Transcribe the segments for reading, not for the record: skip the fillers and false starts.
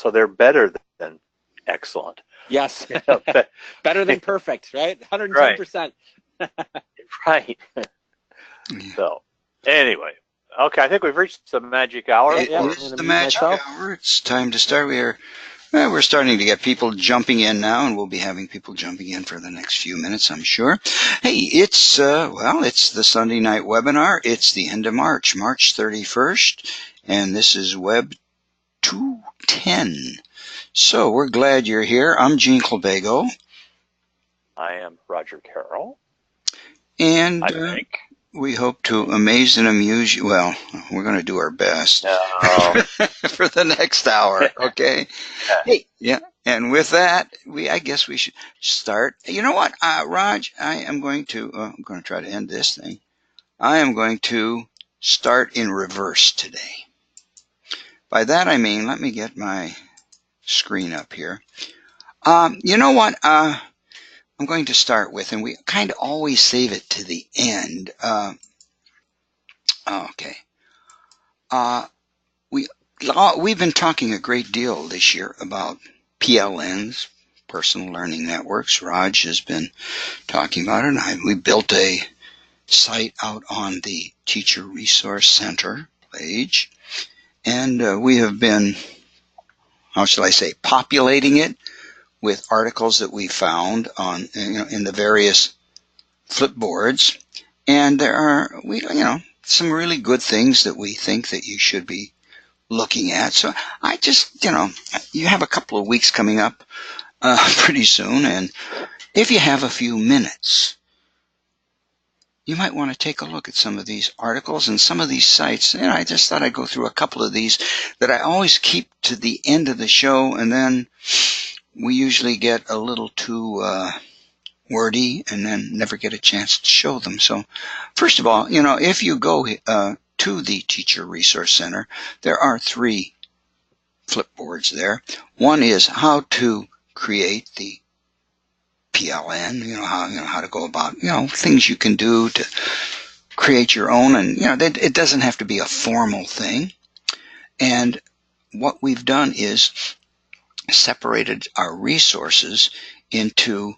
so they're better than excellent. Yes. You know, Better than perfect, right? 110%. Right. So, anyway, okay, I think we've reached the magic hour. It Yeah, is the magic hour. It's time to start. We're starting to get people jumping in now, and we'll be having people jumping in for the next few minutes, I'm sure. Hey, it's the Sunday night webinar. It's the end of March, March 31st, and this is Web 210. So we're glad you're here. I'm Gene Clabago. I am Roger Carroll. And I think. We hope to amaze and amuse you. Well, we're going to do our best for the next hour, okay? Hey, yeah. And with that, I guess we should start. You know what, Raj? I'm going to try to end this thing. I am going to start in reverse today. By that I mean, let me get my screen up here. You know what? I'm going to start with, and we kind of always save it to the end. Okay. We've been talking a great deal this year about PLNs, personal learning networks. Raj has been talking about it, and we built a site out on the Teacher Resource Center page, and we have been, how shall I say, populating it with articles that we found on, in the various flipboards, and there are some really good things that we think that you should be looking at. So I just, you have a couple of weeks coming up pretty soon, and if you have a few minutes, you might want to take a look at some of these articles and some of these sites. I just thought I'd go through a couple of these that I always keep to the end of the show, and then we usually get a little too wordy and then never get a chance to show them. So first of all, if you go to the Teacher Resource Center, there are 3 flipboards there. One is how to create the PLN, how to go about, things you can do to create your own, and, it doesn't have to be a formal thing. And what we've done is separated our resources into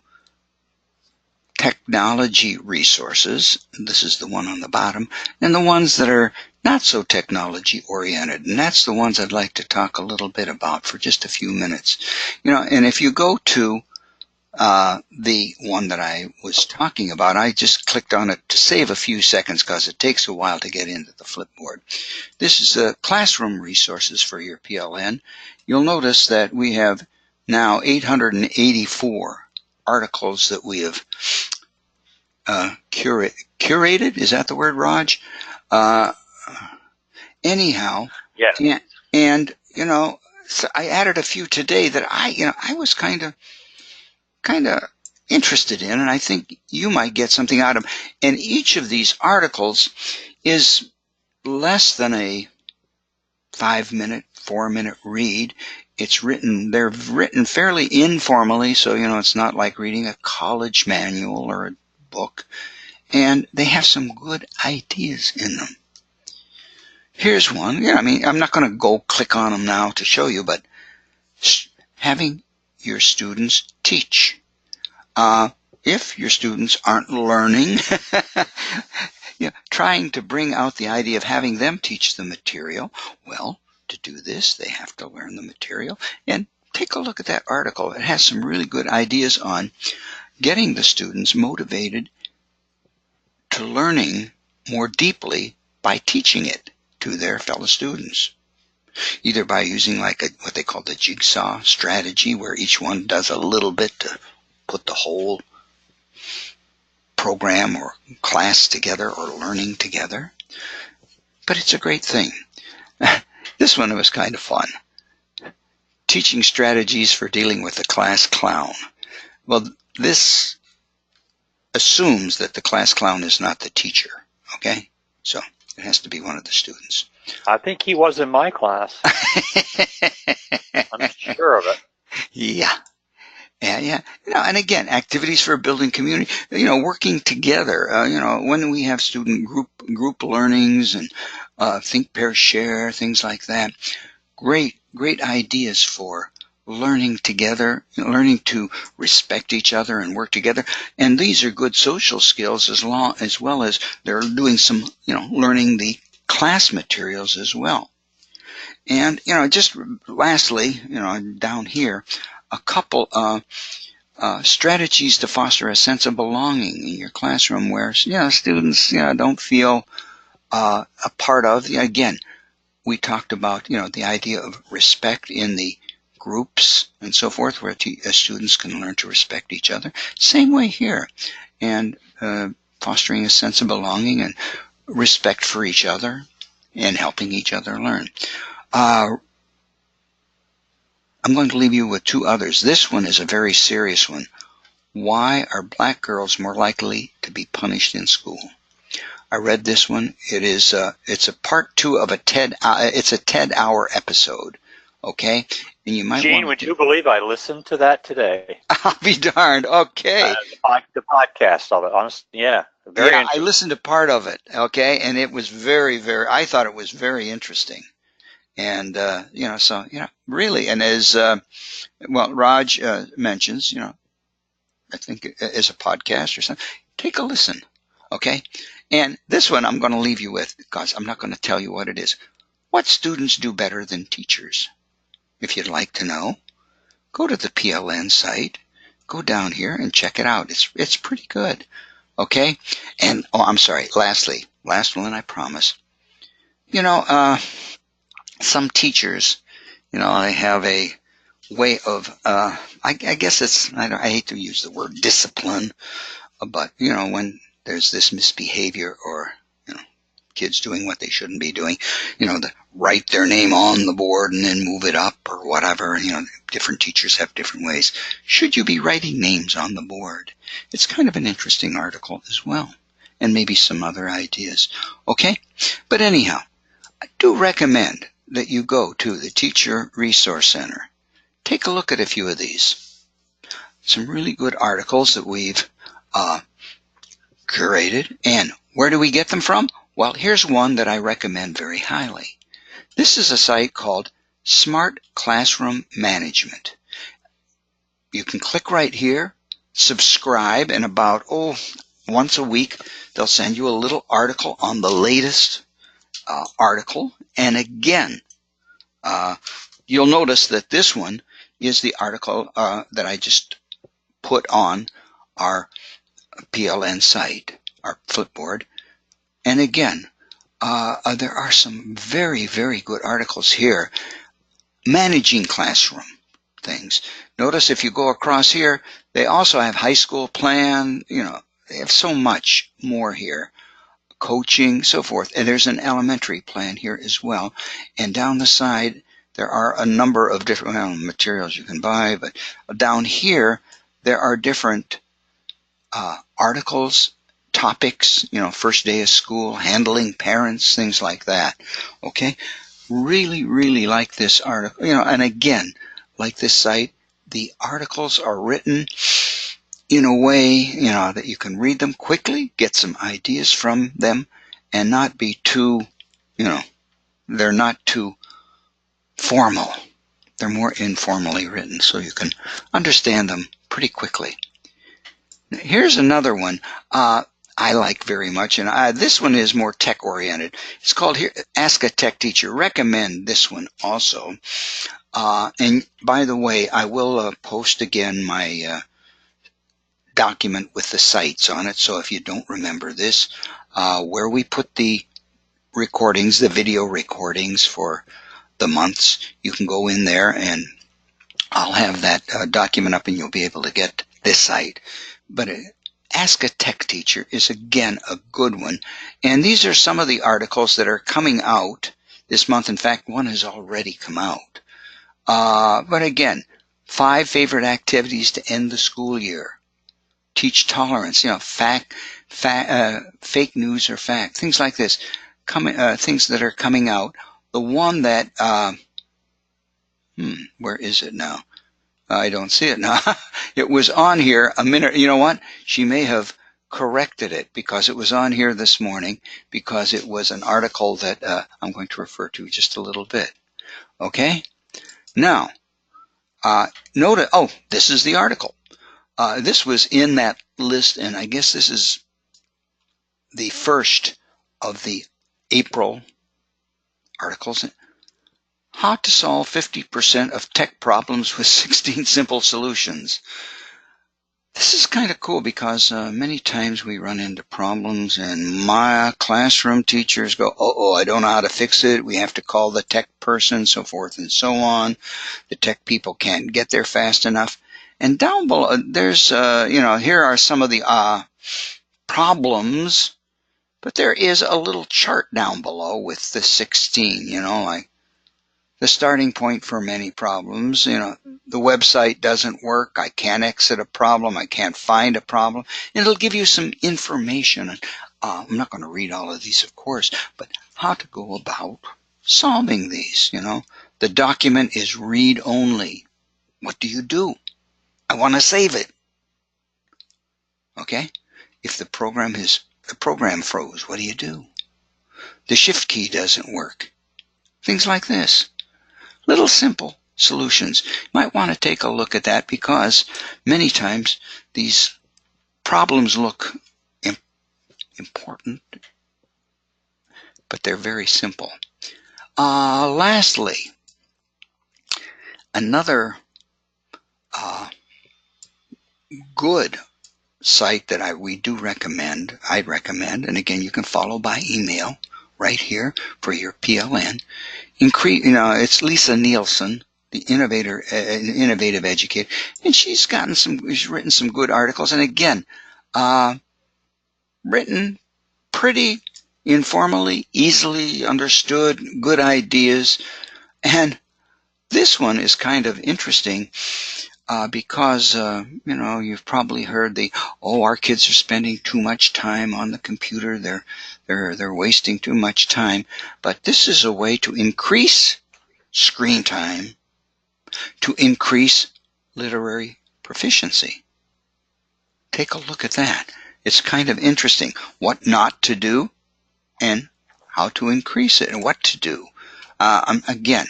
technology resources. This is the one on the bottom, and the ones that are not so technology oriented, and that's the ones I'd like to talk a little bit about for just a few minutes. And if you go to the one that I was talking about, I just clicked on it to save a few seconds because it takes a while to get into the flipboard. This is classroom resources for your PLN. You'll notice that we have now 884 articles that we have curated. Is that the word, Raj? Anyhow, yeah. And so I added a few today that I was kind of interested in, and I think you might get something out of them. And each of these articles is less than a 5-minute, 4-minute read. They're written fairly informally, so it's not like reading a college manual or a book, and they have some good ideas in them. Here's one. I'm not going to go click on them now to show you, but having your students teach. If your students aren't learning, trying to bring out the idea of having them teach the material, well, to do this, they have to learn the material. And take a look at that article. It has some really good ideas on getting the students motivated to learning more deeply by teaching it to their fellow students, either by using what they call the jigsaw strategy, where each one does a little bit to put the whole program or class together or learning together. But it's a great thing. This one was kind of fun. Teaching strategies for dealing with the class clown. Well, this assumes that the class clown is not the teacher, okay? So it has to be one of the students. I think he was in my class. I'm sure of it. Yeah. Yeah. And again, activities for building community, working together, when we have student group learnings and think, pair, share, things like that. Great great ideas for learning together, learning to respect each other and work together. And these are good social skills as well as they're doing some, learning the class materials as well. And, just lastly, down here, a couple strategies to foster a sense of belonging in your classroom where, students, don't feel a part of. Again, we talked about, the idea of respect in the groups and so forth, where students can learn to respect each other. Same way here. And fostering a sense of belonging and respect for each other and helping each other learn. I'm going to leave you with two others. This one is a very serious one. Why are black girls more likely to be punished in school? I read this one. It's a part 2 of it's a TED Hour episode. Okay? And you might Gene, would you believe I listened to that today? I'll be darned. Okay. The podcast of it. Honestly, yeah. Yeah, I listened to part of it. Okay. And it was I thought it was very interesting. And, really. And as, Raj mentions, I think as a podcast or something, take a listen. Okay. And this one I'm going to leave you with because I'm not going to tell you what it is. What students do better than teachers? If you'd like to know, go to the PLN site, go down here and check it out. It's pretty good. Okay? And, I'm sorry, last one, I promise. Some teachers, they have a way of, I guess I hate to use the word discipline, but, when there's this misbehavior or, kids doing what they shouldn't be doing, to write their name on the board and then move it up or whatever. Different teachers have different ways. Should you be writing names on the board? It's kind of an interesting article as well, and maybe some other ideas. Okay? But anyhow, I do recommend that you go to the Teacher Resource Center. Take a look at a few of these. Some really good articles that we've curated. And where do we get them from? Well, here's one that I recommend very highly. This is a site called Smart Classroom Management. You can click right here, subscribe, and about, once a week, they'll send you a little article on the latest article. And again, you'll notice that this one is the article that I just put on our PLN site, our Flipboard. And again, there are some very, very good articles here. Managing classroom things. Notice if you go across here, they also have high school plan. They have so much more here. Coaching, so forth. And there's an elementary plan here as well. And down the side, there are a number of different materials you can buy. But down here, there are different articles, topics, first day of school, handling parents, things like that. Okay? Really, really like this article. And again, like this site, the articles are written in a way, that you can read them quickly, get some ideas from them, and not be too, they're not too formal. They're more informally written, so you can understand them pretty quickly. Here's another one I like very much, and this one is more tech-oriented. It's called here, Ask a Tech Teacher. Recommend this one also. And by the way, I will post again my document with the sites on it, so if you don't remember this, where we put the recordings, the video recordings for the months, you can go in there and I'll have that document up and you'll be able to get this site. But Ask a Tech Teacher is again a good one. And these are some of the articles that are coming out this month. In fact, one has already come out. But again, 5 favorite activities to end the school year. Teach tolerance, fake news or fact, things like this. Things that are coming out. The one that, where is it now? I don't see it now. It was on here a minute. You know what? She may have corrected it because it was on here this morning because it was an article that I'm going to refer to just a little bit. Okay? Now, note, oh, this is the article. This was in that list, and I guess this is the first of the April articles. How to solve 50% of tech problems with 16 simple solutions. This is kind of cool because many times we run into problems and my classroom teachers go, oh, I don't know how to fix it. We have to call the tech person, so forth and so on. The tech people can't get there fast enough. And down below, there's, here are some of the problems, but there is a little chart down below with the 16, like the starting point for many problems. The website doesn't work. I can't exit a problem. I can't find a problem. And it'll give you some information. I'm not going to read all of these, of course, but how to go about solving these. The document is read only. What do you do? I want to save it. Okay? If the program froze, what do you do? The shift key doesn't work. Things like this. Little simple solutions. You might want to take a look at that because many times these problems look important, but they're very simple. Lastly, another good site that I'd recommend, and again, you can follow by email right here for your PLN. It's Lisa Nielsen, the innovative educator, and she's written some good articles, and again, written pretty informally, easily understood, good ideas, and this one is kind of interesting because you've probably heard our kids are spending too much time on the computer. They're wasting too much time. But this is a way to increase screen time, to increase literary proficiency. Take a look at that. It's kind of interesting what not to do and how to increase it and what to do. Again,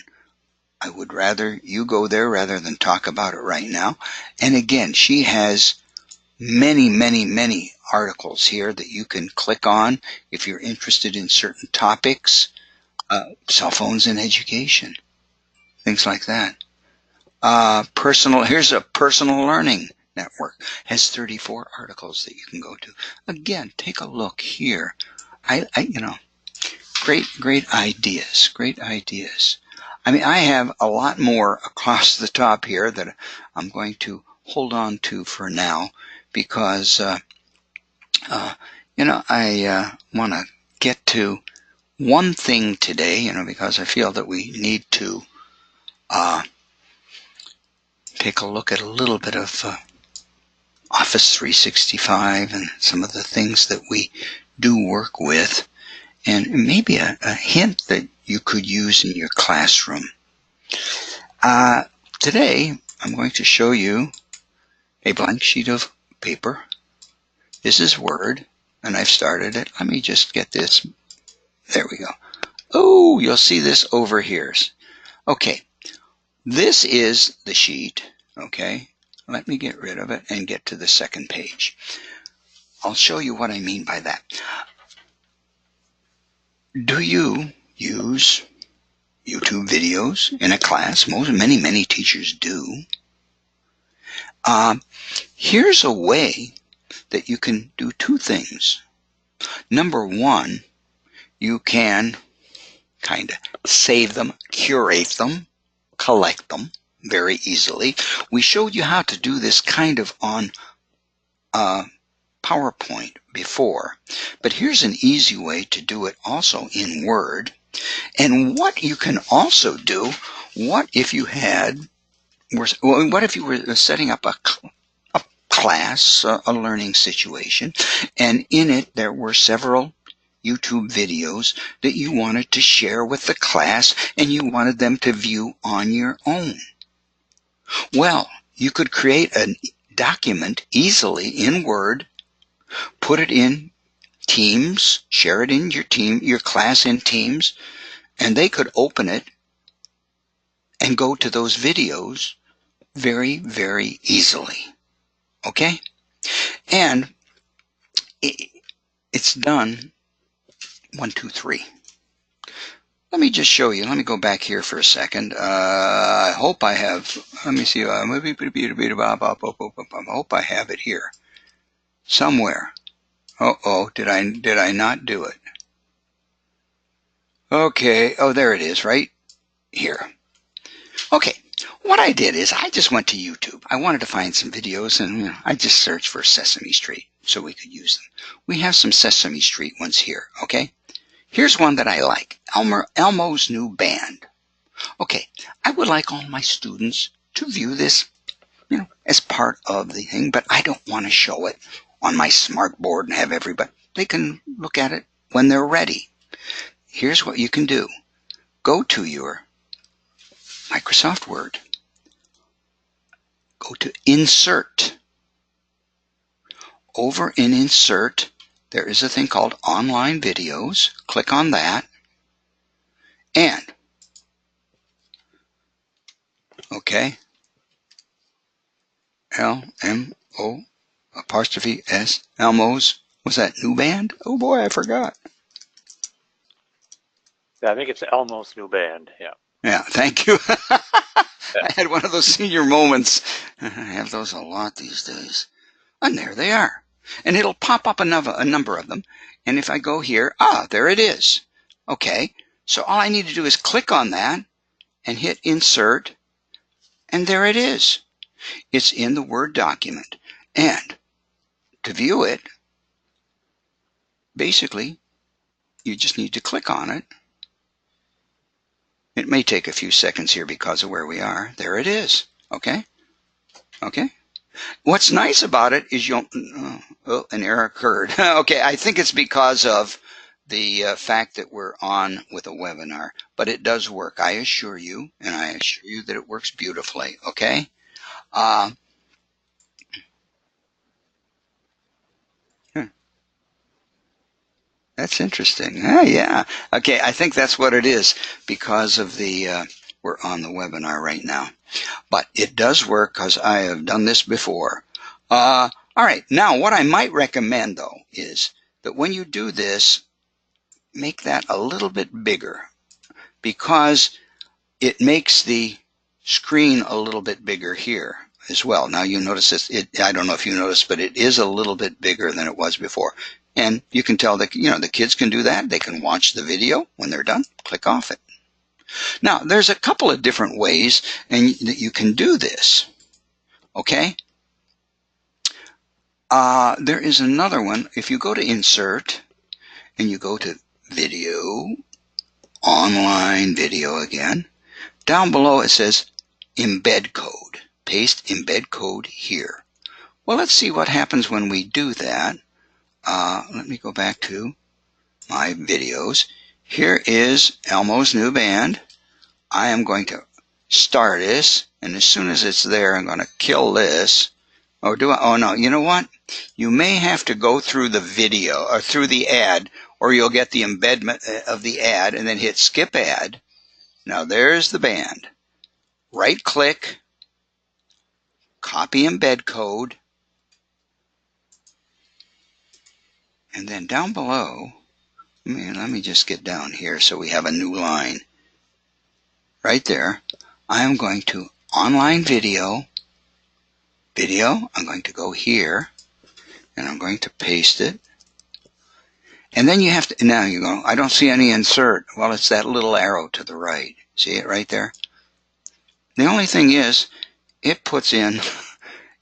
I would rather you go there rather than talk about it right now. And again, she has many, many, many articles here that you can click on if you're interested in certain topics, cell phones and education, things like that. Here's a personal learning network. Has 34 articles that you can go to. Again, take a look here. Great ideas, great ideas. I have a lot more across the top here that I'm going to hold on to for now because, I want to get to one thing today, because I feel that we need to take a look at a little bit of Office 365 and some of the things that we do work with, and maybe a hint that you could use in your classroom. Today, I'm going to show you a blank sheet of paper. This is Word, and I've started it. Let me just get this. There we go. Oh, you'll see this over here. Okay, this is the sheet. Okay, let me get rid of it and get to the second page. I'll show you what I mean by that. Do you use YouTube videos in a class? Many teachers do. Here's a way that you can do two things. Number one, you can kind of save them, curate them, collect them very easily. We showed you how to do this kind of on PowerPoint before, but here's an easy way to do it also in Word. And what you can also do, what if you were setting up a class, a learning situation, and in it there were several YouTube videos that you wanted to share with the class and you wanted them to view on your own. Well, you could create a document easily in Word, put it in Teams, share it in your class in Teams, and they could open it and go to those videos very, very easily. Okay? And it's done 1, 2, 3. Let me just show you. Let me go back here for a second. I hope I have, let me see. I hope I have it here somewhere. Uh-oh, did I not do it? Okay, oh, there it is, right here. Okay, what I did is I just went to YouTube. I wanted to find some videos, and I just searched for Sesame Street so we could use them. We have some Sesame Street ones here, okay? Here's one that I like, Elmo's New Band. Okay, I would like all my students to view this, as part of the thing, but I don't want to show it on my smart board and have everybody. They can look at it when they're ready. Here's what you can do. Go to your Microsoft Word. Go to Insert. Over in Insert, there is a thing called Online Videos. Click on that. And, okay, L-M-O''S, Elmo's, was that New Band? Oh boy, I forgot. Yeah, I think it's Elmo's New Band, yeah. Yeah, thank you. I had one of those senior moments. I have those a lot these days. And there they are. And it'll pop up a number of them. And if I go here, there it is. Okay, so all I need to do is click on that and hit Insert. And there it is. It's in the Word document. And to view it, basically, you just need to click on it. It may take a few seconds here because of where we are. There it is. Okay? Okay? What's nice about it is an error occurred. Okay, I think it's because of the fact that we're on with a webinar. But it does work, I assure you. And I assure you that it works beautifully. Okay? That's interesting. Yeah. Okay, I think that's what it is because of the, we're on the webinar right now. But it does work because I have done this before. All right, now what I might recommend though is that when you do this, make that a little bit bigger because it makes the screen a little bit bigger here as well. Now you notice this, I don't know if you noticed, but it is a little bit bigger than it was before. And you can tell that, the kids can do that. They can watch the video. When they're done, click off it. Now, there's a couple of different ways that you can do this. Okay? There is another one. If you go to Insert and you go to Video, Online Video again, down below it says Embed Code. Paste Embed Code here. Well, let's see what happens when we do that. Let me go back to my videos. Here is Elmo's New Band. I am going to start this, and as soon as it's there, I'm going to kill this. Or do I? Oh no, you know what? You may have to go through the video, or through the ad, or you'll get the embedment of the ad, and then hit Skip Ad. Now there's the band. Right click, copy embed code, and then down below, let me just get down here so we have a new line. Right there, I am going to Online Video, I'm going to go here, and I'm going to paste it. And then you have to, now you go, I don't see any insert. Well, it's that little arrow to the right. See it right there? The only thing is, it puts in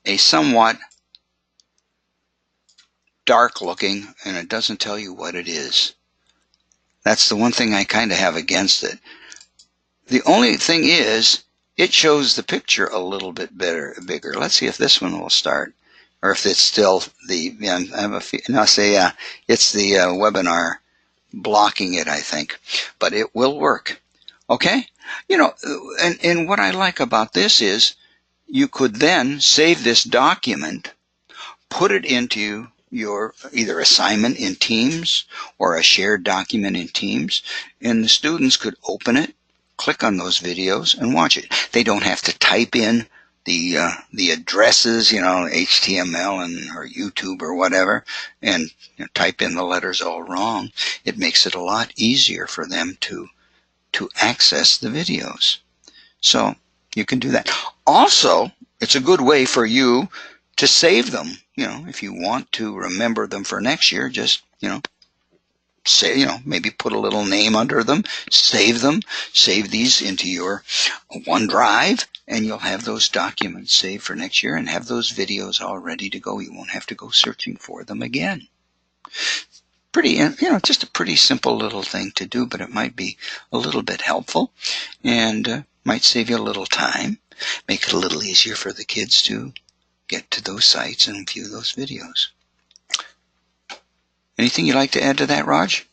a somewhat dark looking, and it doesn't tell you what it is. That's the one thing I kind of have against it. The only thing is, it shows the picture a little bit bigger. Let's see if this one will start, or if it's still the, it's the webinar blocking it, I think, but it will work. Okay? And what I like about this is, you could then save this document, put it into your either assignment in Teams or a shared document in Teams, and the students could open it, click on those videos and watch it. They don't have to type in the addresses, HTML or YouTube or whatever, and type in the letters all wrong. It makes it a lot easier for them to access the videos. So you can do that. Also, it's a good way for you to save them. If you want to remember them for next year, just say, maybe put a little name under them, save them, save these into your OneDrive, and you'll have those documents saved for next year and have those videos all ready to go. You won't have to go searching for them again. Pretty, just a pretty simple little thing to do, but it might be a little bit helpful and might save you a little time, make it a little easier for the kids to get to those sites and view those videos. Anything you'd like to add to that, Raj?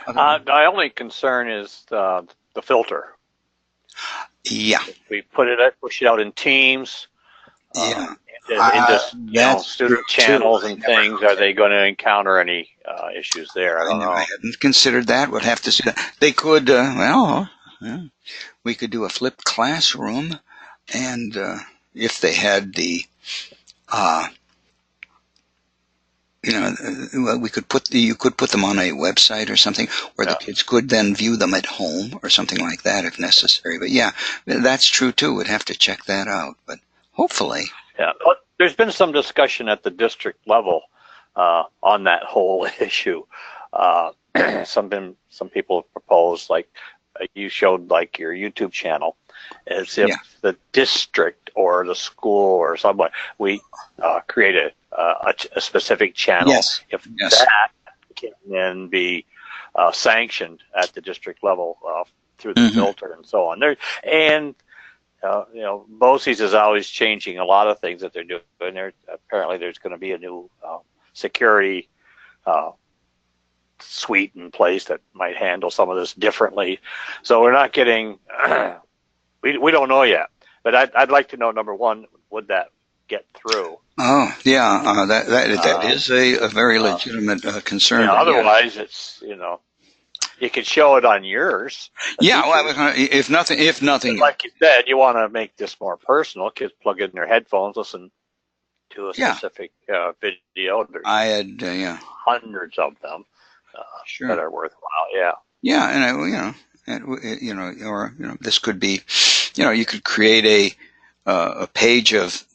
My only concern is the filter. Yeah. If we push it out in Teams, Yeah. into student channels and things, are they going to encounter any issues there? I don't know. I hadn't considered that. We'll have to see that. They could, we could do a flipped classroom, and if they had the, we could you could put them on a website or something where the kids could then view them at home or something like that if necessary. But yeah, that's true too. We'd have to check that out, but hopefully. Yeah, there's been some discussion at the district level on that whole issue. Some people have proposed, like you showed, like your YouTube channel, as if the district or the school or someone, we create a specific channel. Yes. If that can then be sanctioned at the district level through the filter and so on. BOCES is always changing a lot of things that they're doing. Apparently there's going to be a new security suite in place that might handle some of this differently. So we're not getting, we don't know yet. But I'd like to know, number one, would that get through? Oh, yeah, that is a very legitimate concern. Otherwise, it's, you could show it on yours. Yeah, well, if nothing, like you said, you want to make this more personal. Kids plug in their headphones, listen to a specific video. There's hundreds of them that are worthwhile. Yeah, and this could be, you could create a page of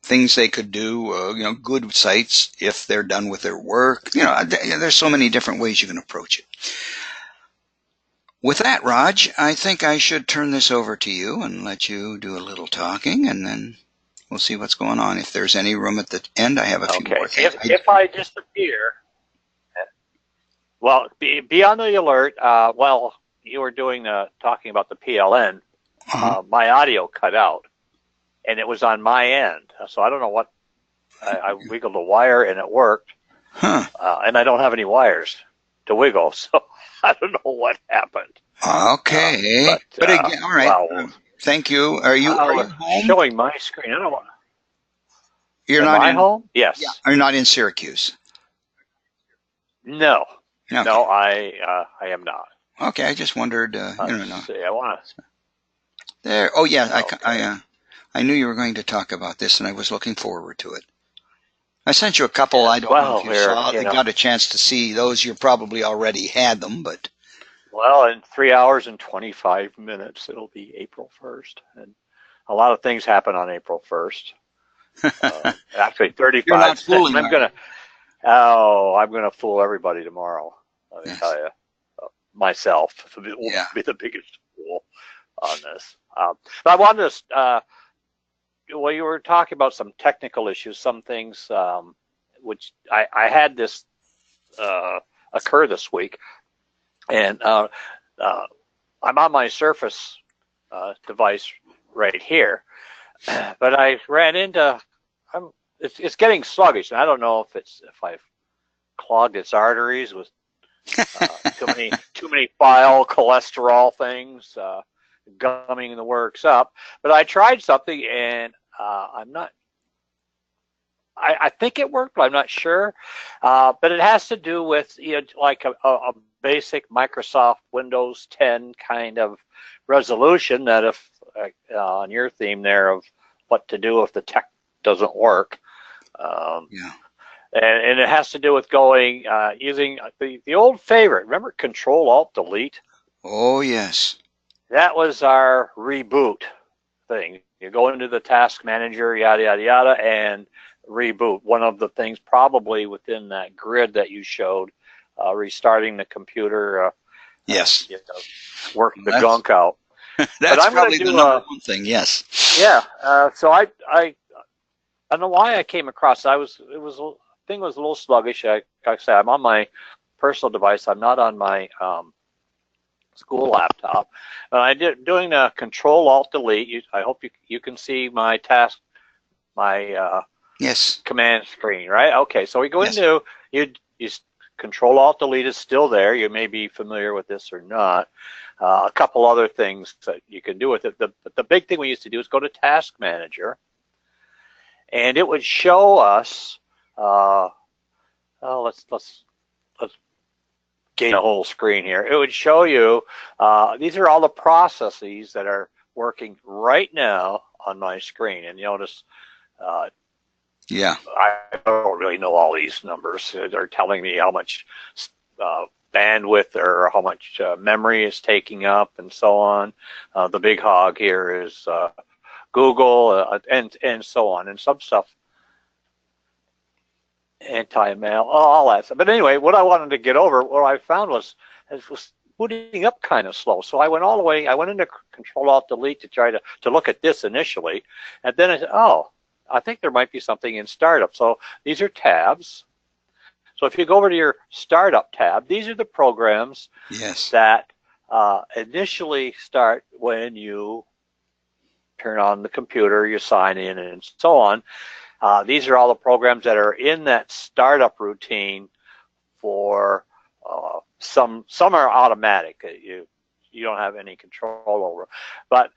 things they could do, good sites if they're done with their work. There's so many different ways you can approach it. With that, Raj, I think I should turn this over to you and let you do a little talking, and then we'll see what's going on. If there's any room at the end, I have a few more things. If I disappear, well, be on the alert. While you were talking about the PLN, my audio cut out, and it was on my end. So I don't know what. I wiggled a wire and it worked, and I don't have any wires to wiggle, so I don't know what happened. Okay, but again, all right. Wow. Thank you. Are you home? Showing my screen. I don't want. You're not in home? Yes. Yeah. Are you not in Syracuse? No. Okay. No, I am not. Okay, I just wondered. Let's see. I want to. There. Oh yeah, okay. I knew you were going to talk about this, and I was looking forward to it. I sent you a couple. I don't know if you saw. I got a chance to see those. You probably already had them, but. Well, in 3 hours and 25 minutes, it'll be April 1st, and a lot of things happen on April 1st. Actually, 35. You're not fooling I'm gonna fool everybody tomorrow. Let me tell you, myself will be the biggest fool on this. But I wanted to. Well, you were talking about some technical issues, some things which I had this occur this week, and I'm on my Surface device right here, but I ran into it's getting sluggish, and I don't know if I've clogged its arteries with too many file cholesterol things. Gumming the works up, but I tried something and I think it worked, but I'm not sure. But it has to do with like a basic Microsoft Windows 10 kind of resolution that if on your theme there of what to do if the tech doesn't work. Yeah. And it has to do with going using the old favorite. Remember Control Alt Delete? Oh, yes. That was our reboot thing. You go into the task manager, yada, yada, yada, and reboot. One of the things probably within that grid that you showed, restarting the computer, yes, work the gunk out. That's probably the number one thing, yes. Yeah, so I don't know why I came across thing was a little sluggish. Like I said, I'm on my personal device. I'm not on my school laptop. I did doing the Control Alt Delete. I hope you can see my task, my yes command screen, right? Okay, so we go into you Control Alt Delete is still there. You may be familiar with this or not. A couple other things that you can do with it. The big thing we used to do is go to Task Manager, and it would show us. Let's gain a whole screen here. It would show you these are all the processes that are working right now on my screen, and you notice. Yeah. I don't really know all these numbers. They're telling me how much bandwidth or how much memory is taking up and so on. The big hog here is Google and so on, and some stuff anti-mail, all that stuff. But anyway, what I wanted to get over, what I found was it was booting up kind of slow. So I went all the way. I went into Control Alt Delete to try to look at this initially, and then I said, oh, I think there might be something in Startup. So these are tabs. So if you go over to your Startup tab, these are the programs that initially start when you turn on the computer, you sign in, and so on. These are all the programs that are in that startup routine. For some are automatic. You don't have any control over. But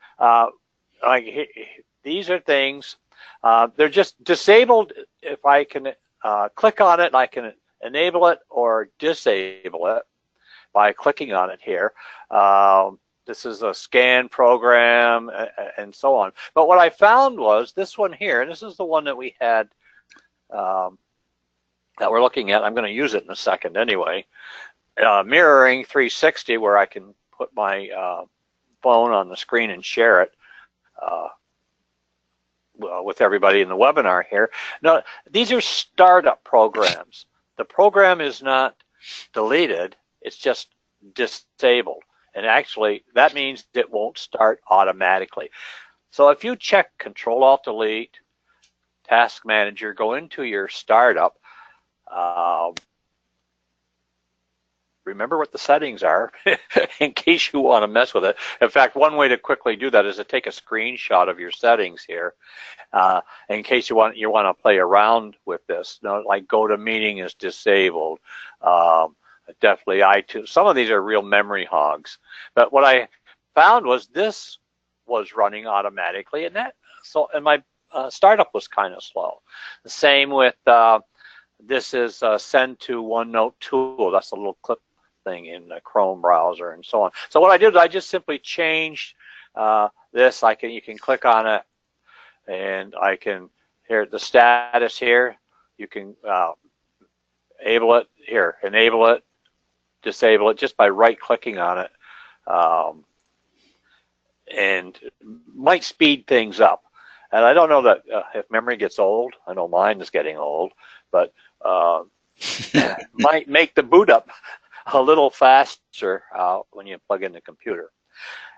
these are things. They're just disabled. If I can click on it, I can enable it or disable it by clicking on it here. This is a scan program and so on. But what I found was this one here, and this is the one that we had that we're looking at. I'm going to use it in a second anyway. Mirroring 360, where I can put my phone on the screen and share it with everybody in the webinar here. Now, these are startup programs. The program is not deleted, it's just disabled. And actually, that means it won't start automatically. So if you check Control Alt Delete, Task Manager, go into your startup, remember what the settings are in case you want to mess with it. In fact, one way to quickly do that is to take a screenshot of your settings here in case you want to play around with this. Like GoToMeeting is disabled. Definitely iTunes. Some of these are real memory hogs. But what I found was this was running automatically, and my startup was kind of slow. The same with this is Send to OneNote Tool. That's a little clip thing in the Chrome browser and so on. So what I did is I just simply changed this. You can click on it, and I can here the status here. You can enable it, disable it just by right-clicking on it, and might speed things up. And I don't know that if memory gets old. I know mine is getting old, but might make the boot up a little faster when you plug in the computer.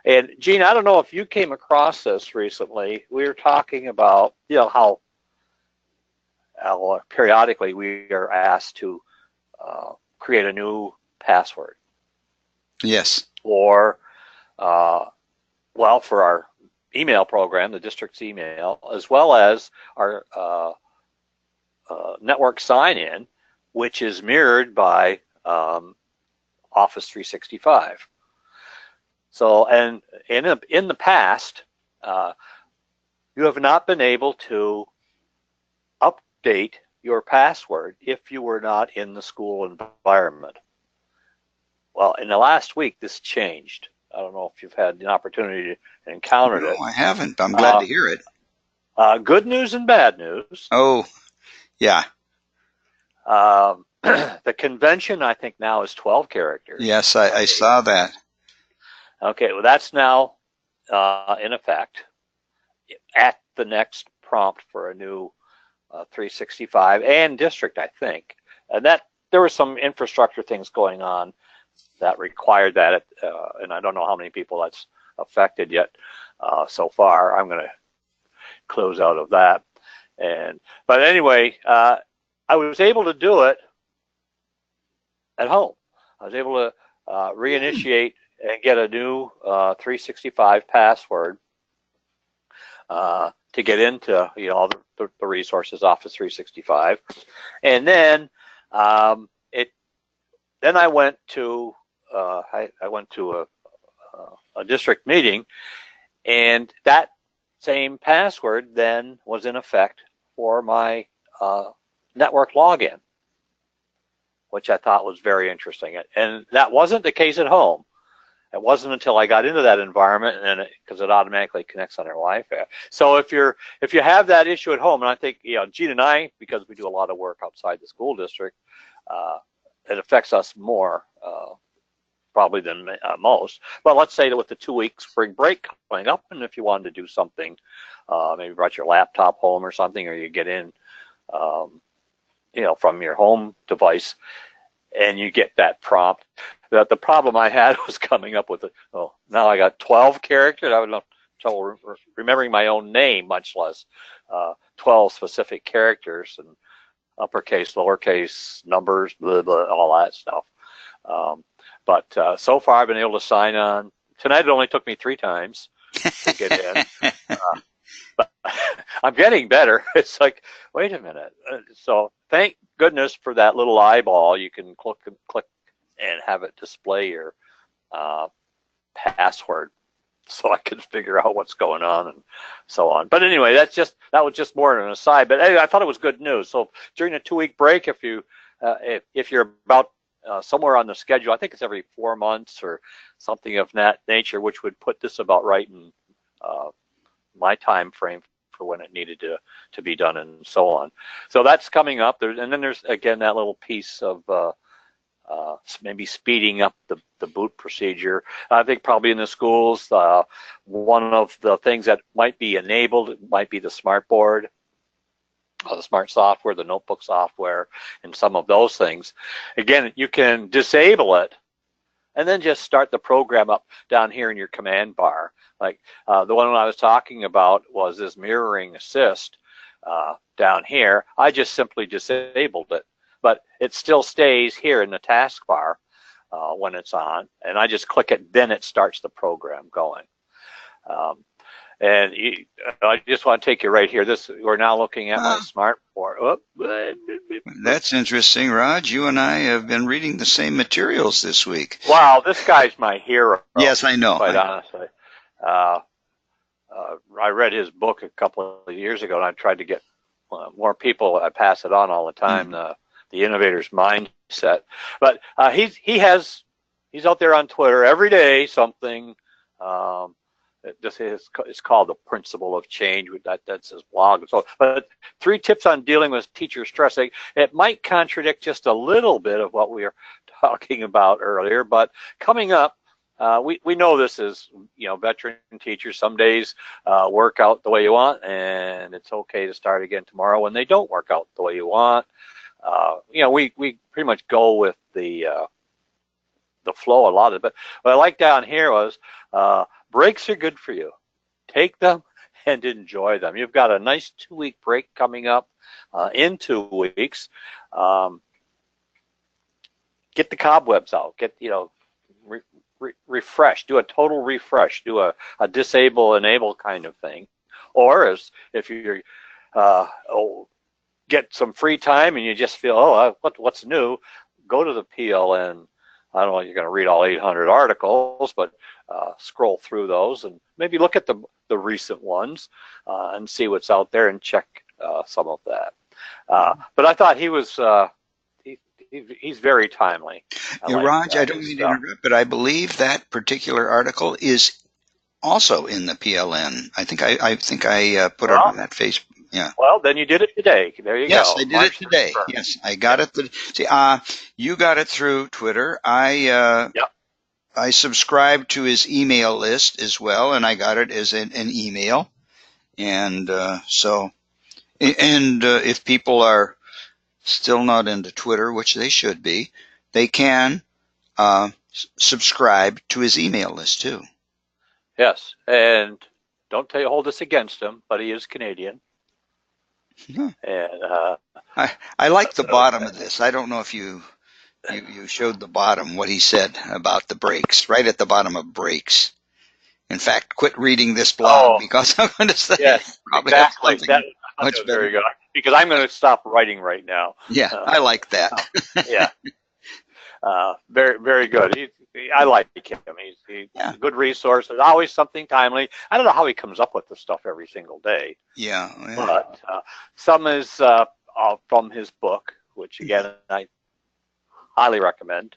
And Gene, I don't know if you came across this recently. We were talking about how periodically we are asked to create a new password. Yes. Or for our email program, the district's email, as well as our network sign-in, which is mirrored by Office 365. So, and in the past, you have not been able to update your password if you were not in the school environment. Well, in the last week, this changed. I don't know if you've had the opportunity to encounter it. No, I haven't. I'm glad to hear it. Good news and bad news. Oh, yeah. The convention, I think, now is 12 characters. Yes, I saw that. Okay, well, that's now in effect at the next prompt for a new 365 and district, I think. And that there were some infrastructure things going on that required that, and I don't know how many people that's affected yet so far. I'm going to close out of that. But anyway, I was able to do it at home. I was able to reinitiate and get a new 365 password to get into all the resources, Office 365, and then then I went to a district meeting, and that same password then was in effect for my network login, which I thought was very interesting. And that wasn't the case at home. It wasn't until I got into that environment, and because it automatically connects on their Wi-Fi. So if you have that issue at home, and I think Gene and I, because we do a lot of work outside the school district, it affects us more probably than most. But let's say that with the 2-week spring break coming up, and if you wanted to do something, maybe brought your laptop home or something, or you get in, from your home device, and you get that prompt. That the problem I had was coming up with now I got 12 characters. I would have trouble remembering my own name, much less 12 specific characters and uppercase, lowercase, numbers, blah, blah, all that stuff. But so far I've been able to sign on. Tonight it only took me 3 times to get in. But I'm getting better. It's like, wait a minute. So thank goodness for that little eyeball. You can click and have it display your password, so I can figure out what's going on and so on. But anyway, that was just more an aside. But anyway, I thought it was good news. So during the 2-week break, if you're about somewhere on the schedule, I think it's every 4 months or something of that nature, which would put this about right in my time frame for when it needed to be done and so on. So that's coming up. And then there's again that little piece of maybe speeding up the boot procedure. I think probably in the schools, one of the things that might be enabled might be the smart board, the smart software, the notebook software, and some of those things. Again, you can disable it and then just start the program up down here in your command bar. Like the one I was talking about was this mirroring assist down here. I just simply disabled it, but it still stays here in the taskbar when it's on, and I just click it, then it starts the program going. And I just want to take you right here. We're now looking at my smart board. That's interesting, Raj. You and I have been reading the same materials this week. Wow, this guy's my hero. Yes, I know. Quite honestly. I read his book a couple of years ago, and I tried to get more people. I pass it on all the time. The Innovator's Mindset. But he's out there on Twitter every day. Something. It's called the Principle of Change. That's his blog. So, but 3 tips on dealing with teacher stress. It might contradict just a little bit of what we were talking about earlier, but coming up. We know this is, veteran teachers. Some days work out the way you want, and it's okay to start again tomorrow when they don't work out the way you want. We pretty much go with the flow a lot of it. But what I like down here was breaks are good for you. Take them and enjoy them. You've got a nice 2-week break coming up in 2 weeks. Get the cobwebs out. Get refresh, do a total refresh, do a disable enable kind of thing. Or if you get some free time and you just feel, what's new, go to the PLN. I don't know if you're going to read all 800 articles, but scroll through those and maybe look at the recent ones and see what's out there and check some of that. But I thought he was he's very timely. Raj, I don't mean to interrupt, but I believe that particular article is also in the PLN. I think I put it on that Facebook. Yeah. Well, then you did it today. There you go. Yes, I did it today. Yes, I got it. See, you got it through Twitter. I subscribed to his email list as well, and I got it as an email. And if people are still not into Twitter, which they should be, they can subscribe to his email list too. Yes, and don't hold this against him, but he is Canadian. Yeah. And I like the bottom of this. I don't know if you showed the bottom, what he said about the breaks, right at the bottom of breaks. In fact, quit reading this blog because I'm going to say probably exactly. That's very good. Because I'm going to stop writing right now. Yeah, I like that. Yeah. Very, very good. I like him. He's a good resource. There's always something timely. I don't know how he comes up with this stuff every single day. Yeah. But some is from his book, which again I highly recommend.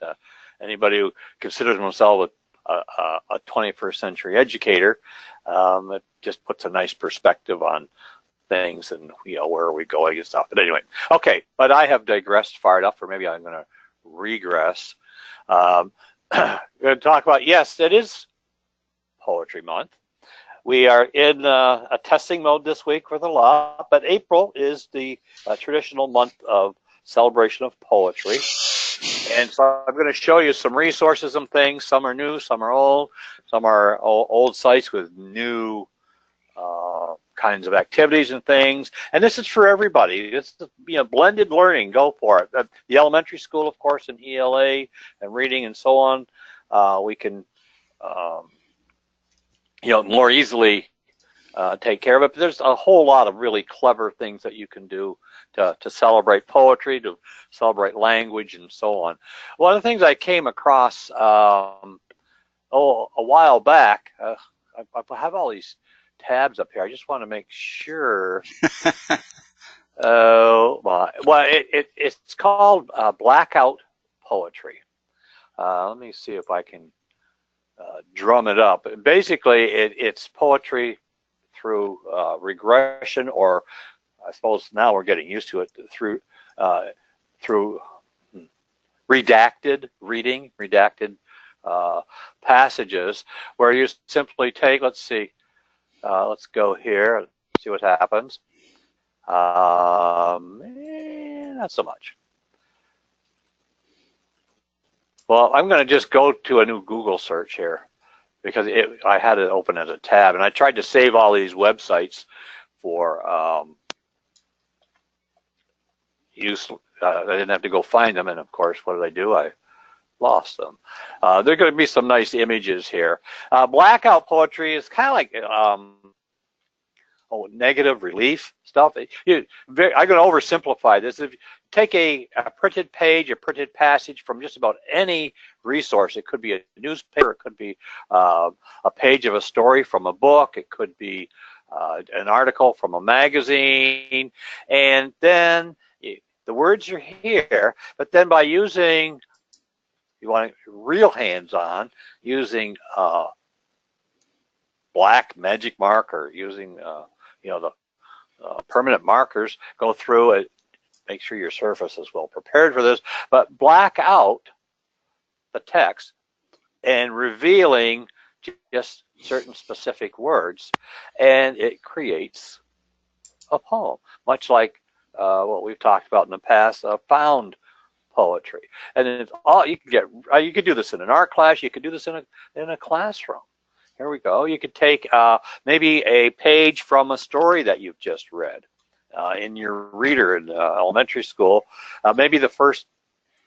Anybody who considers himself a 21st century educator, it just puts a nice perspective on things and where are we going and stuff. But anyway, okay. But I have digressed far enough, or maybe I'm going to regress. We're going to talk about, yes, it is Poetry Month. We are in a testing mode this week for the law, but April is the traditional month of celebration of poetry. And so I'm going to show you some resources and things. Some are new, some are old. Some are old sites with new kinds of activities and things. And this is for everybody. It's blended learning. Go for it. The elementary school, of course, and ELA and reading and so on. We can more easily take care of it. But there's a whole lot of really clever things that you can do to celebrate poetry, to celebrate language, and so on. One of the things I came across a while back, I have all these tabs up here. I just want to make sure. It's called Blackout Poetry. Let me see if I can drum it up. Basically, it's poetry through regression, or I suppose now we're getting used to it through redacted reading, redacted passages, where you simply take, let's see, let's go here, see what happens. Not so much. Well, I'm going to just go to a new Google search here, because I had it open as a tab, and I tried to save all these websites for use. I didn't have to go find them, and of course, what did I do? I lost them. There are going to be some nice images here. Blackout poetry is kind of like negative relief stuff. I'm going to oversimplify this. If you take a printed page, a printed passage from just about any resource, it could be a newspaper, it could be a page of a story from a book, it could be an article from a magazine, and then the words are here, but then by using, you want real hands-on, using black magic marker, using the permanent markers, go through it, make sure your surface is well prepared for this, but black out the text and revealing just certain specific words, and it creates a poem, much like what we've talked about in the past, found poetry. And it's all you can get. You could do this in an art class. You could do this in a classroom. Here we go. You could take maybe a page from a story that you've just read in your reader in elementary school. Maybe the first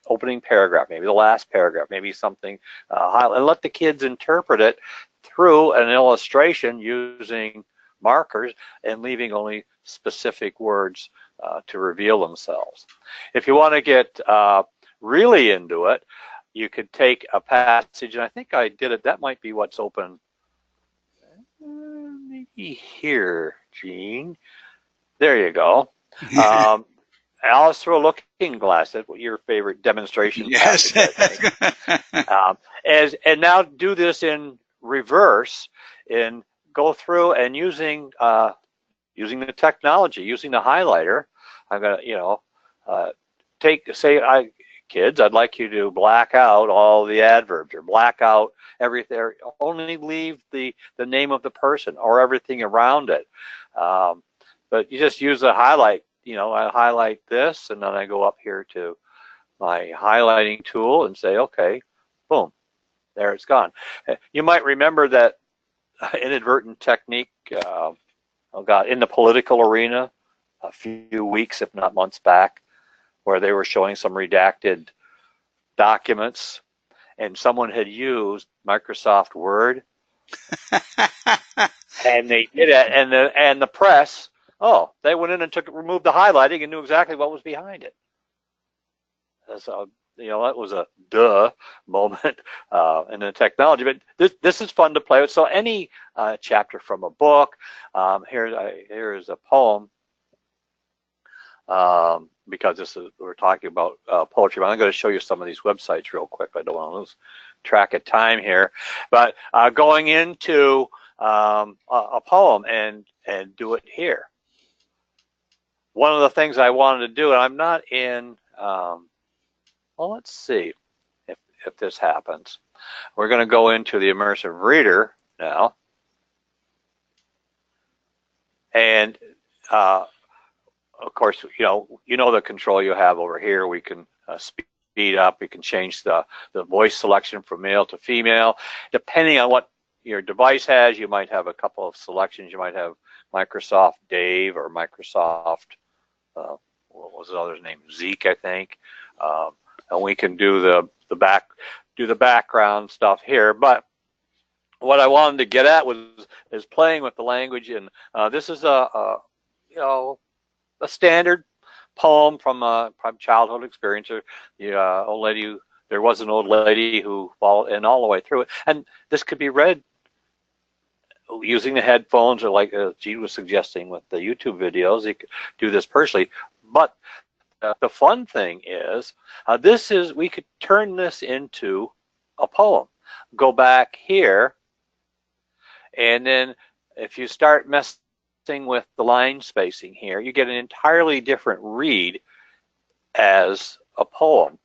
opening paragraph, maybe the last paragraph, maybe something, and let the kids interpret it through an illustration using markers and leaving only specific words to reveal themselves. If you want to get really into it, you could take a passage, and I think I did it. That might be what's open. Maybe here, Gene. There you go. Alice through a looking glass. That's what your favorite demonstration Yes. passage, I think. And now do this in reverse, and go through and using the technology, using the highlighter. I'm gonna, kids, I'd like you to black out all the adverbs, or black out everything. Only leave the name of the person or everything around it. But you just use a highlight. I highlight this, and then I go up here to my highlighting tool and say, okay, boom, there it's gone. You might remember that inadvertent technique, in the political arena a few weeks, if not months back, where they were showing some redacted documents, and someone had used Microsoft Word, and they did it, and the press, they went in and removed the highlighting and knew exactly what was behind it. So that was a duh moment in the technology. But this is fun to play with. So any chapter from a book. Here is a poem. Because we're talking about poetry. But I'm going to show you some of these websites real quick. I don't want to lose track of time here. But going into a poem and do it here. One of the things I wanted to do, and I'm not in, let's see if this happens. We're going to go into the Immersive Reader now. And of course, you know the control you have over here. We can speed up. We can change the voice selection from male to female. Depending on what your device has, you might have a couple of selections. You might have Microsoft Dave or Microsoft, what was the other's name? Zeke, I think. And we can do the background stuff here. But what I wanted to get at is playing with the language. And this is a standard poem from childhood experience. Old lady. There was an old lady who followed and all the way through it. And this could be read using the headphones, or like Gene was suggesting with the YouTube videos. You could do this personally. But the fun thing is, we could turn this into a poem. Go back here, and then if you start messing with the line spacing here, you get an entirely different read as a poem.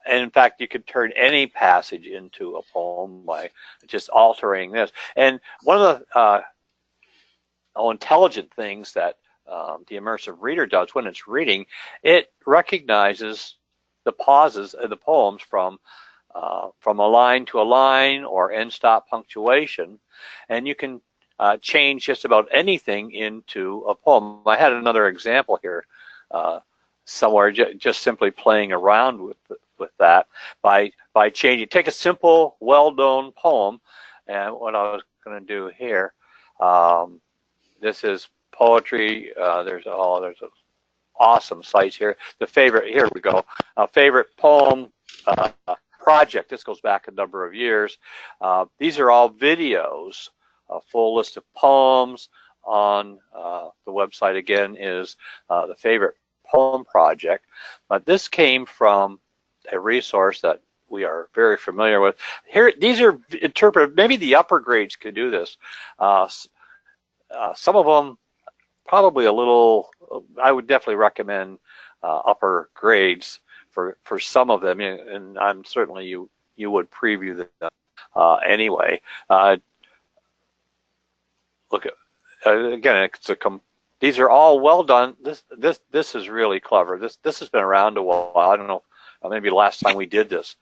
And in fact, you could turn any passage into a poem by just altering this. And one of the intelligent things that the Immersive Reader does when it's reading, it recognizes the pauses of the poems from a line to a line, or end stop punctuation, and you can change just about anything into a poem. I had another example here somewhere, just simply playing around with that by changing. Take a simple, well-known poem, and what I was going to do here. This is poetry. There's awesome sites here. Here we go. Favorite poem project. This goes back a number of years. These are all videos. A full list of poems on the website again is the Favorite Poem Project. But this came from a resource that we are very familiar with. Here, these are interpreted. Maybe the upper grades could do this. Some of them probably a little. I would definitely recommend upper grades for some of them, and I'm certainly you would preview them anyway. Look at again. These are all well done. This is really clever. This has been around a while. I don't know. Maybe last time we did this,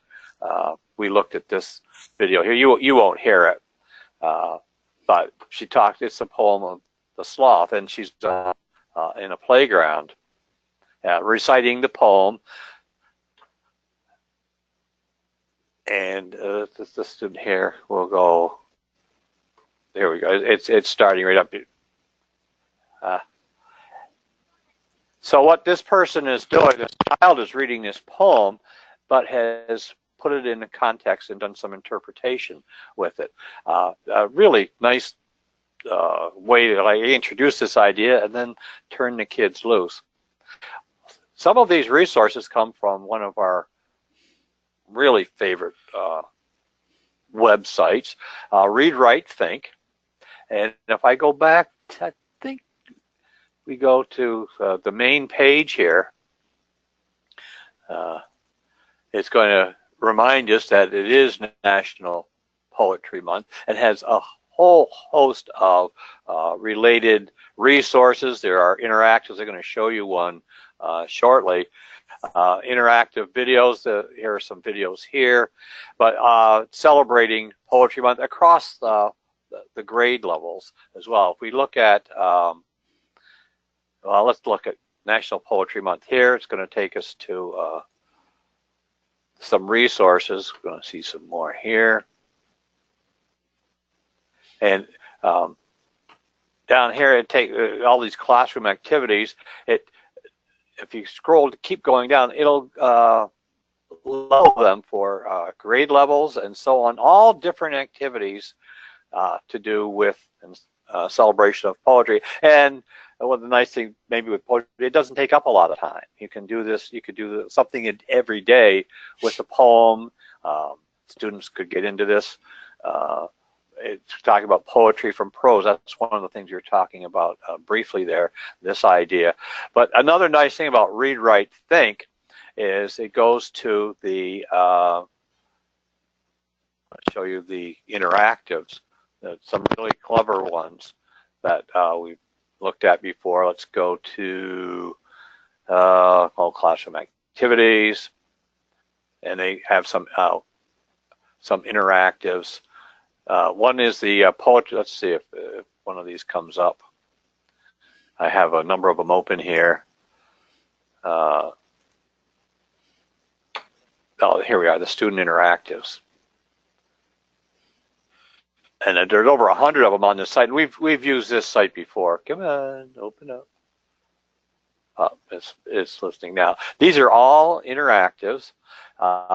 we looked at this video here. You won't hear it, but she talked. It's a poem of the sloth, and she's in a playground reciting the poem. And this student here will go. There we go. It's starting right up. So what this person is doing, this child is reading this poem, but has put it in a context and done some interpretation with it. A really nice way to introduce this idea and then turn the kids loose. some of these resources come from one of our really favorite websites, Read Write Think. And if I go back, I think we go to the main page here. It's going to remind us that it is National Poetry Month and has a whole host of related resources. There are interactives. They're going to show you one shortly. Interactive videos. Here are some videos here, but celebrating Poetry Month across the grade levels as well. If we look at, well, let's look at National Poetry Month here. It's going to take us to some resources. We're going to see some more here. And down here, it takes all these classroom activities. If you scroll, keep going down, it'll level them for grade levels and so on. All different activities to do with celebration of poetry. And one of the nice things maybe with poetry, it doesn't take up a lot of time. You can do this, you could do something every day with a poem. Students could get into this. It's talking about poetry from prose. That's one of the things you're talking about briefly there, this idea. But another nice thing about Read, Write, Think is it goes to the, I'll show you the interactives, some really clever ones that we've looked at before. Let's go to all classroom activities, and they have some interactives. One is the poetry. Let's see if one of these comes up. I have a number of them open here. Oh, here we are, the student interactives. And there's over 100 of them on this site. And we've used this site before. Come on, open up. Oh, it's listening now. These are all interactives.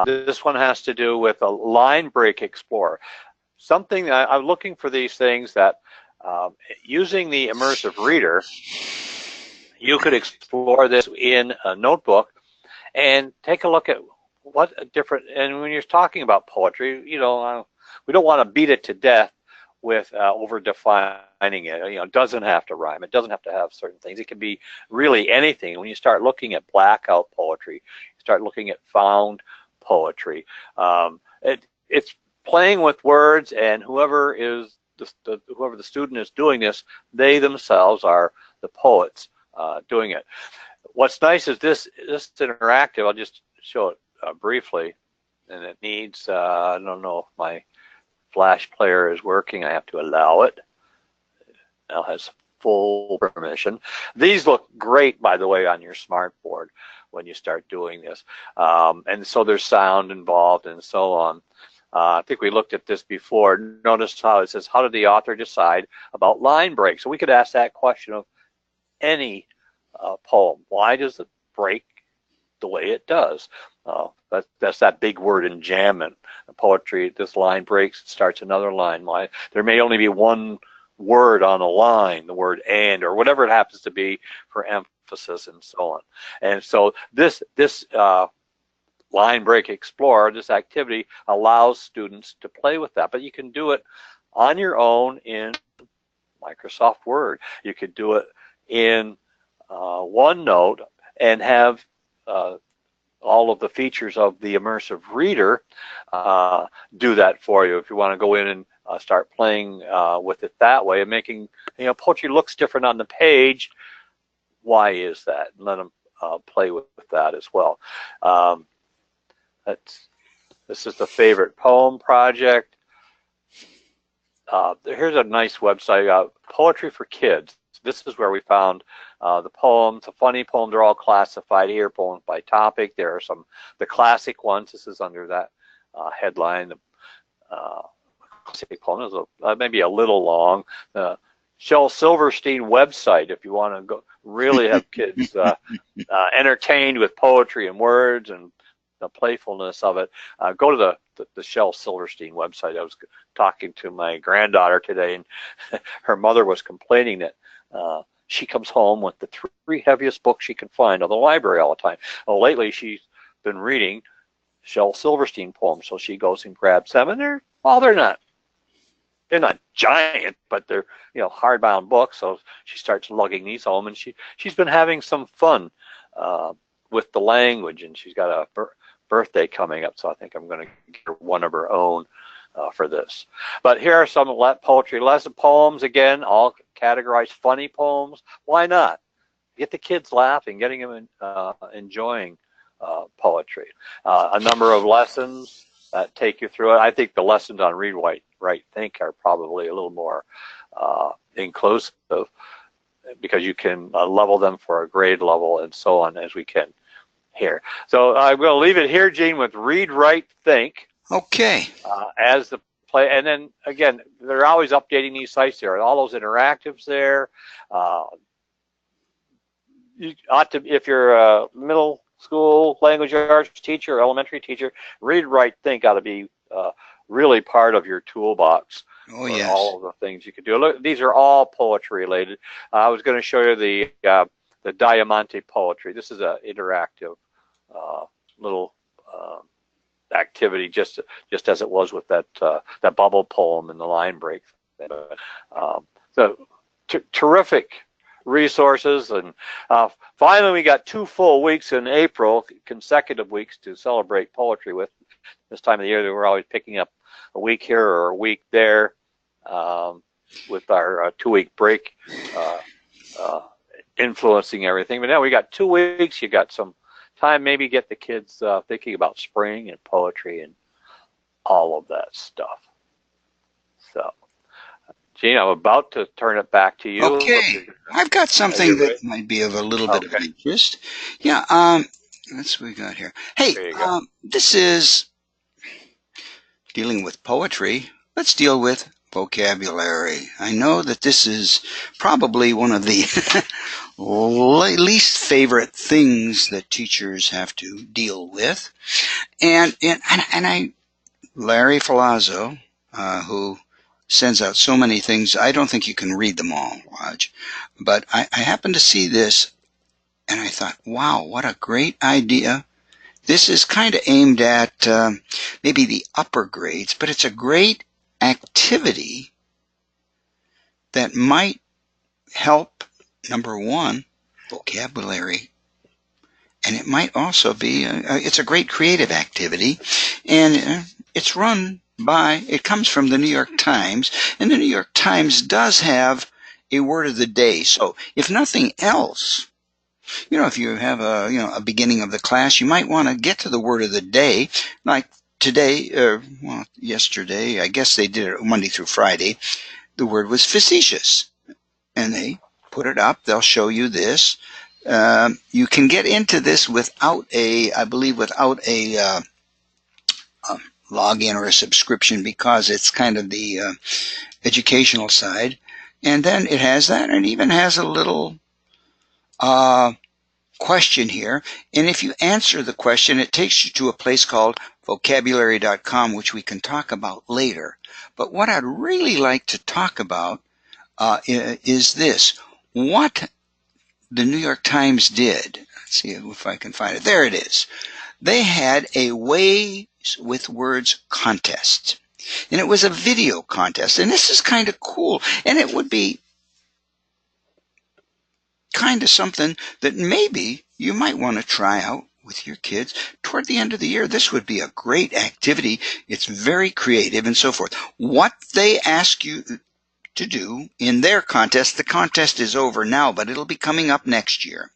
This one has to do with a line break explorer. Something that I'm looking for these things that using the immersive reader, you could explore this in a notebook and take a look at what a different, and when you're talking about poetry, you know, we don't want to beat it to death with over defining it. You know, it doesn't have to rhyme. It doesn't have to have certain things. It can be really anything. When you start looking at blackout poetry, you start looking at found poetry. It's playing with words, and whoever is whoever the student is doing this, they themselves are the poets doing it. What's nice is this interactive. I'll just show it briefly, and it needs. I don't know if my Flash player is working. I have to allow it. Now has full permission. These look great, by the way, on your smart board when you start doing this, and so there's sound involved and so on. I think we looked at this before. Notice how it says, how did the author decide about line breaks? So we could ask that question of any poem. Why does it break the way it does? That's that big word in jamming. Poetry, this line breaks, it starts another line. Why? There may only be one word on a line, the word and, or whatever it happens to be for emphasis and so on. And so this Line Break Explorer, this activity allows students to play with that, but you can do it on your own in Microsoft Word. You could do it in OneNote and have all of the features of the immersive reader do that for you. If you want to go in and start playing with it that way and making, you know, poetry looks different on the page. Why is that? Let them play with that as well. This is the favorite poem project. Here's a nice website, Poetry for Kids. This is where we found the poems, the funny poems. They're all classified here, poems by topic. There are the classic ones. This is under that headline. The classic poem is maybe a little long. Shel Silverstein website, if you want to go really have kids entertained with poetry and words and the playfulness of it, go to the Shel Silverstein website. I was talking to my granddaughter today, and her mother was complaining that she comes home with the 3 heaviest books she can find on the library all the time. Well, lately she's been reading Shel Silverstein poems, so she goes and grabs them, and they're not giant, but they're hardbound books. So she starts lugging these home, and she's been having some fun with the language, and she's got a birthday coming up, so I think I'm going to get her one of her own for this. But here are some poetry lesson poems, again, all categorized funny poems. Why not? Get the kids laughing, getting them enjoying poetry. A number of lessons that take you through it. I think the lessons on Read, Write, Think are probably a little more inclusive, because you can level them for a grade level and so on as we can here. So I'm going to leave it here, Gene, with Read, Write, Think. Okay. As the play, and then again, they're always updating these sites. There are all those interactives there. You ought to, if you're a middle school language arts teacher or elementary teacher, Read, Write, Think ought to be really part of your toolbox. Oh, yes. All of the things you could do. Look, these are all poetry related. I was going to show you the Diamante poetry. This is an interactive little activity, just as it was with that bubble poem and the line break. So terrific resources, and finally we got 2 full weeks in April, consecutive weeks to celebrate poetry with. This time of the year, we're always picking up a week here or a week there, with our 2-week break influencing everything. But now we got 2 weeks. You got some time, maybe get the kids thinking about spring and poetry and all of that stuff. So, Gene, I'm about to turn it back to you. Okay, I've got something that might be of a little bit of interest. Yeah, that's what we got here. Hey, this is dealing with poetry. Let's deal with vocabulary. I know that this is probably one of the least favorite things that teachers have to deal with. And Larry Filazzo, who sends out so many things, I don't think you can read them all, Raj. But I happened to see this, and I thought, wow, what a great idea. This is kind of aimed at maybe the upper grades, but it's a great activity that might help, number one, vocabulary, and it might also be, it's a great creative activity, and it's run by, it comes from the New York Times, and the New York Times does have a word of the day. So if nothing else, if you have a beginning of the class, you might want to get to the word of the day. Like today, yesterday, I guess they did it Monday through Friday, the word was facetious. And they put it up. They'll show you this. You can get into this without a login or a subscription, because it's kind of the educational side. And then it has that, and even has a little question here, and if you answer the question, it takes you to a place called vocabulary.com, which we can talk about later. But what I'd really like to talk about is this. What the New York Times did, let's see if I can find it. There it is. They had a Ways with Words contest, and it was a video contest, and this is kind of cool, and it would be kind of something that maybe you might want to try out with your kids toward the end of the year. This would be a great activity. It's very creative and so forth. What they ask you to do in their contest, the contest is over now, but it'll be coming up next year,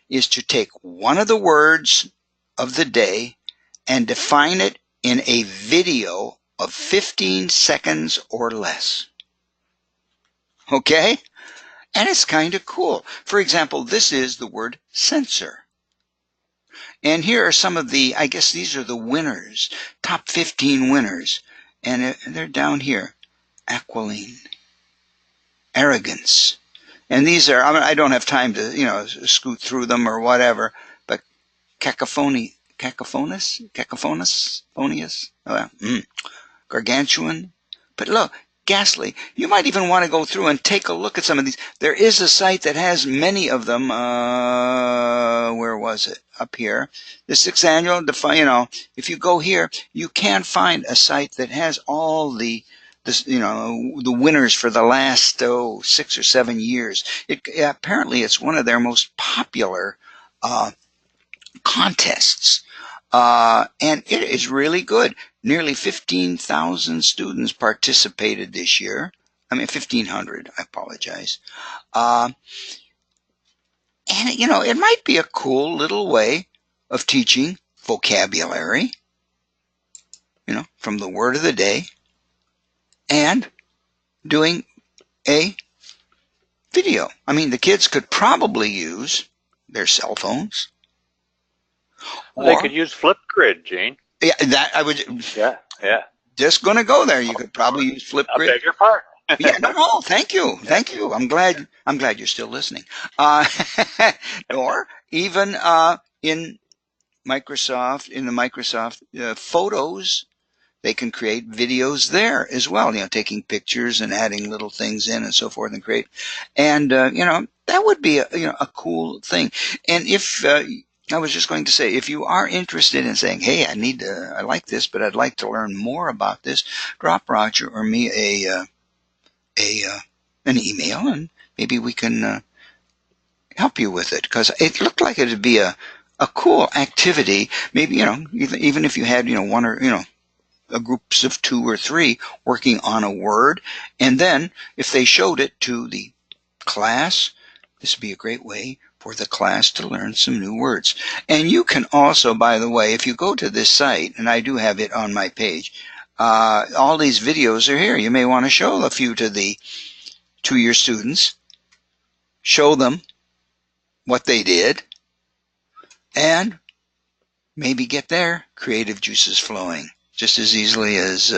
is to take one of the words of the day and define it in a video of 15 seconds or less. Okay? And it's kind of cool. For example, this is the word censor. And here are some of the, I guess these are the winners, top 15 winners. And they're down here. Aquiline. Arrogance. And these are, I don't have time to, scoot through them or whatever, but cacophonious, gargantuan. But look, ghastly. You might even want to go through and take a look at some of these. There is a site that has many of them. Where was it? Up here. The 6th annual, if you go here, you can find a site that has all the winners for the last 6 or 7 years. Apparently, it's one of their most popular contests, and it is really good. Nearly 15,000 students participated this year. 1,500. I apologize. And it might be a cool little way of teaching vocabulary, from the word of the day, and doing a video. The kids could probably use their cell phones. They could use Flipgrid, Gene. Yeah, that I would. Yeah. Just going to go there. You could probably use Flipgrid. I beg your pardon. Yeah, no, thank you. I'm glad you're still listening. Or even in Microsoft, Photos, they can create videos there as well. Taking pictures and adding little things in and so forth and create. And that would be a cool thing. And if I was just going to say, if you are interested in saying, hey, I like this, but I'd like to learn more about this, drop Roger or me an email, and maybe we can help you with it, because it looked like it'd be a cool activity. Maybe even if you had one or a groups of 2 or 3 working on a word, and then if they showed it to the class, this would be a great way for the class to learn some new words. And you can also, by the way, if you go to this site, and I do have it on my page, all these videos are here. You may want to show a few to your students, show them what they did, and maybe get their creative juices flowing just as easily as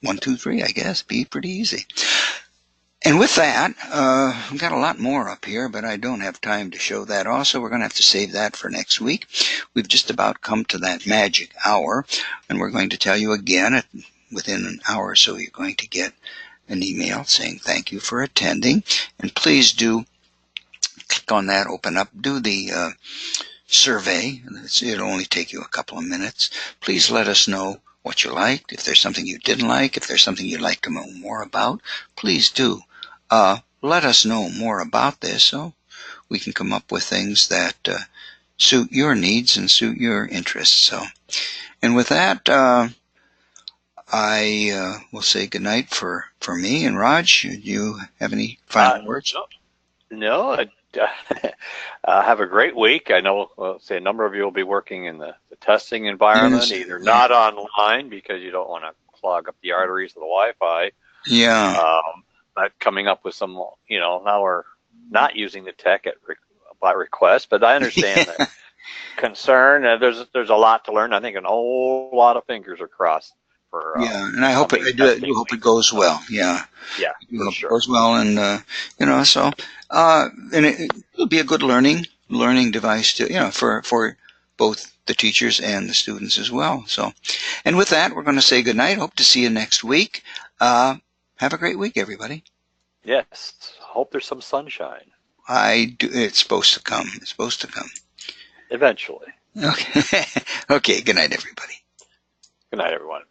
1, 2, 3. I guess be pretty easy. And with that, we've got a lot more up here, but I don't have time to show that. Also, we're going to have to save that for next week. We've just about come to that magic hour, and we're going to tell you again within an hour or so, you're going to get an email saying thank you for attending. And please do click on that, open up, do the survey. It'll only take you a couple of minutes. Please let us know what you liked. If there's something you didn't like, if there's something you'd like to know more about, please do. Let us know more about this so we can come up with things that suit your needs and suit your interests. So, and with that, I will say goodnight for me. And Raj, do you have any final words? No. Have a great week. I know, say a number of you will be working in the testing environment, either not online because you don't want to clog up the arteries of the Wi-Fi. Yeah. But coming up with some, now we're not using the tech by request, but I understand the concern. There's a lot to learn. I think a whole lot of fingers are crossed. And I hope it goes well. Yeah, for sure. It goes well, and and it'll be a good learning device to for both the teachers and the students as well. So, and with that, we're going to say good night. Hope to see you next week. Have a great week, everybody. Yes. Hope there's some sunshine. I do. It's supposed to come. Eventually. Okay. Okay. Good night, everybody. Good night, everyone.